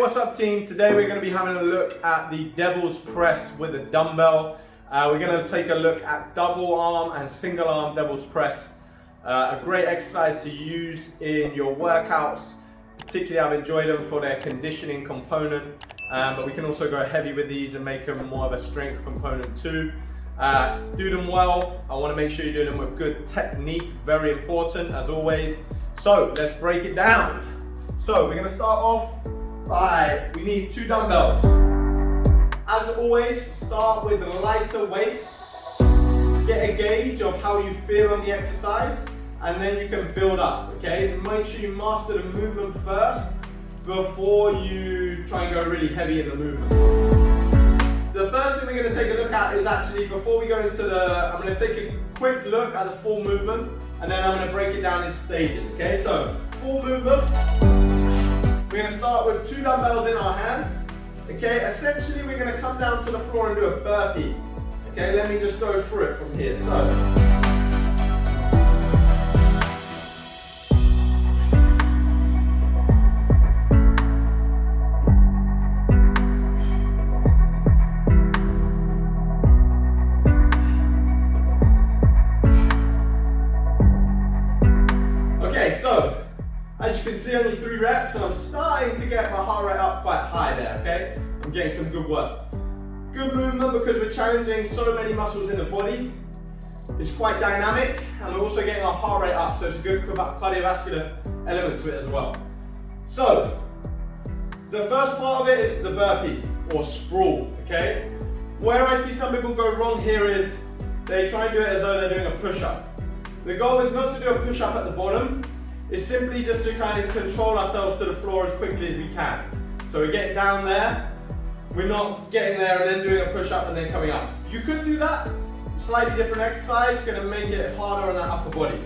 what's up team? Today we're going to be having a look at the devil's press with a dumbbell. We're going to take a look at double arm and single arm devil's press. A great exercise to use in your workouts. Particularly I've enjoyed them for their conditioning component, but we can also go heavy with these and make them more of a strength component too. Do them well. I want to make sure you're doing them with good technique, very important as always. So let's break it down. So we're going to start off by, we need 2 dumbbells. As always, start with lighter weights. Get a gauge of how you feel on the exercise, and then you can build up, okay? Make sure you master the movement first before you try and go really heavy in the movement. The first thing we're going to take a look at is actually, before we go into I'm going to take a quick look at the full movement, and then I'm going to break it down in stages, okay? So, full movement. We're going to start with 2 dumbbells in our hand. Okay, essentially we're going to come down to the floor and do a burpee. Okay, let me just go through it from here. So, as you can see on the 3 reps, I'm starting to get my heart rate up quite high there, okay? I'm getting some good work. Good movement because we're challenging so many muscles in the body. It's quite dynamic, and we're also getting our heart rate up, so it's a good cardiovascular element to it as well. So, the first part of it is the burpee, or sprawl, okay? Where I see some people go wrong here is they try and do it as though they're doing a push-up. The goal is not to do a push-up at the bottom. It's simply just to kind of control ourselves to the floor as quickly as we can. So we're getting down there, we're not getting there and then doing a push-up and then coming up. You could do that, slightly different exercise, going to make it harder on that upper body.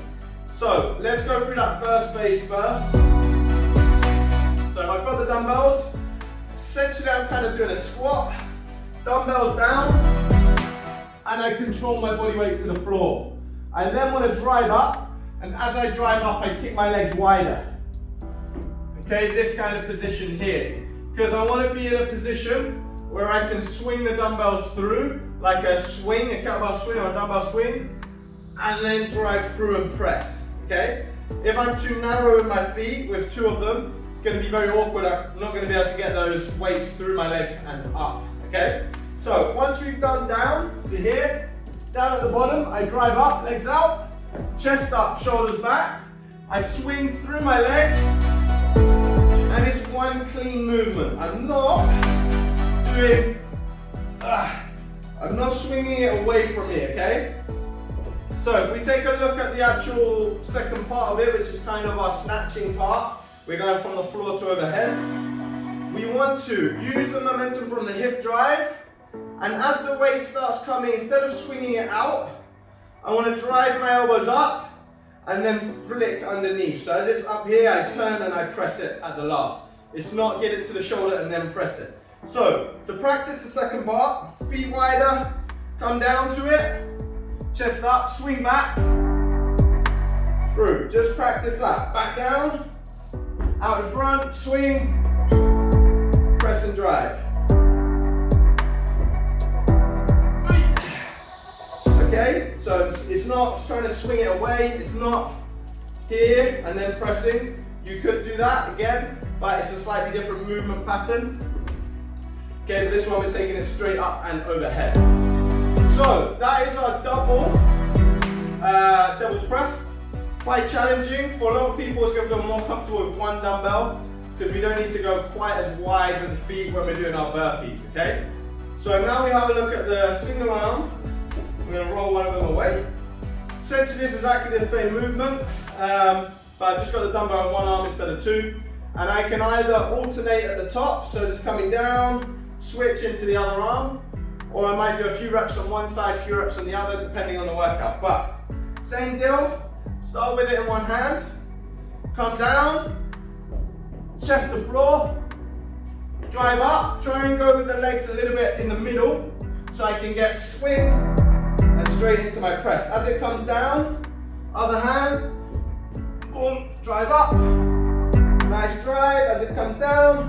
So let's go through that first phase first. So if I've got the dumbbells, essentially I'm kind of doing a squat, dumbbells down, and I control my body weight to the floor. I then want to drive up, and as I drive up, I kick my legs wider. Okay, this kind of position here. Because I want to be in a position where I can swing the dumbbells through, like a swing, a kettlebell swing or a dumbbell swing, and then drive through and press, okay? If I'm too narrow with my feet, with 2 of them, it's going to be very awkward. I'm not going to be able to get those weights through my legs and up, okay? So once we've done down to here, down at the bottom, I drive up, legs out, chest up, shoulders back. I swing through my legs, and it's one clean movement. I'm not swinging it away from me, okay? So if we take a look at the actual second part of it, which is kind of our snatching part, we're going from the floor to overhead. We want to use the momentum from the hip drive, and as the weight starts coming, instead of swinging it out, I want to drive my elbows up and then flick underneath. So as it's up here, I turn and I press it at the last. It's not get it to the shoulder and then press it. So to practice the second part, feet wider, come down to it, chest up, swing back, through. Just practice that. Back down, out in front, swing, press and drive. Okay, so it's not trying to swing it away, it's not here and then pressing. You could do that again, but it's a slightly different movement pattern. Okay, but this one we're taking it straight up and overhead. So that is our devil's press. Quite challenging. For a lot of people it's going to feel more comfortable with 1 dumbbell because we don't need to go quite as wide with the feet when we're doing our burpees, okay? So now we have a look at the single arm. I'm going to roll one of them away. Essentially it's exactly the same movement, but I've just got the dumbbell on 1 arm instead of 2. And I can either alternate at the top, so just coming down, switch into the other arm, or I might do a few reps on one side, a few reps on the other, depending on the workout. But same deal, start with it in 1 hand, come down, chest to floor, drive up, try and go with the legs a little bit in the middle, so I can get swing, and straight into my press. As it comes down, other hand, boom, drive up, nice drive. As it comes down,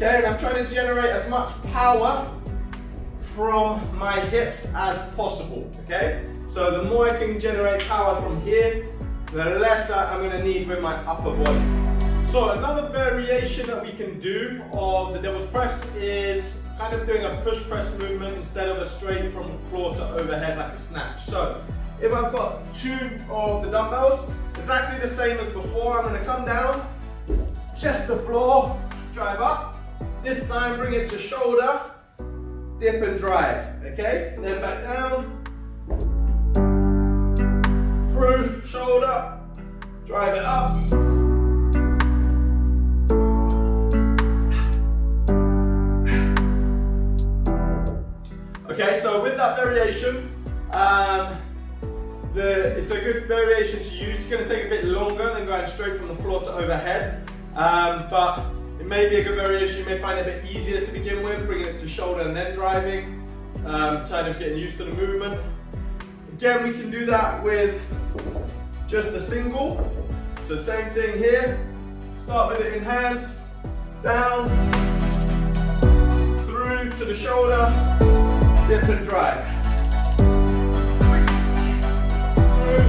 Okay, and I'm trying to generate as much power from my hips as possible, okay? So the more I can generate power from here, the less I'm going to need with my upper body. So another variation that we can do of the devil's press is kind of doing a push press movement instead of a straight from floor to overhead like a snatch. So if I've got 2 of the dumbbells, exactly the same as before, I'm going to come down, chest to floor, drive up. This time bring it to shoulder, dip and drive, okay? Then back down, through, shoulder, drive it up. Okay, so with that variation, it's a good variation to use. It's going to take a bit longer than going straight from the floor to overhead, but it may be a good variation. You may find it a bit easier to begin with, bringing it to shoulder and then driving, kind of getting used to the movement. Again, we can do that with just a single. So same thing here. Start with it in hand, down, through to the shoulder, dip and drive. Through.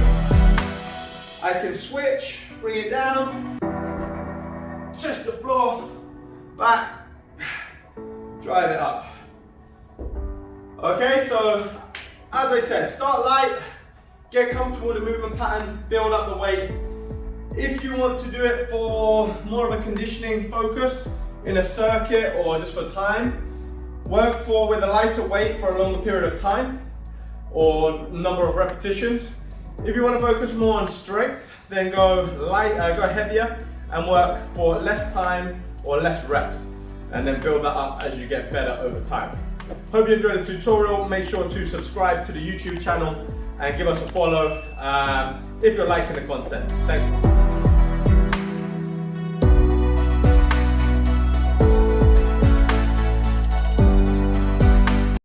I can switch, bring it down, chest to floor, back, drive it up. Okay, so as I said, start light, get comfortable with the movement pattern, build up the weight. If you want to do it for more of a conditioning focus in a circuit or just for time, work with a lighter weight for a longer period of time or number of repetitions. If you want to focus more on strength, then go heavier and work for less time or less reps, and then build that up as you get better over time. Hope you enjoyed the tutorial. Make sure to subscribe to the YouTube channel and give us a follow if you're liking the content. Thank you.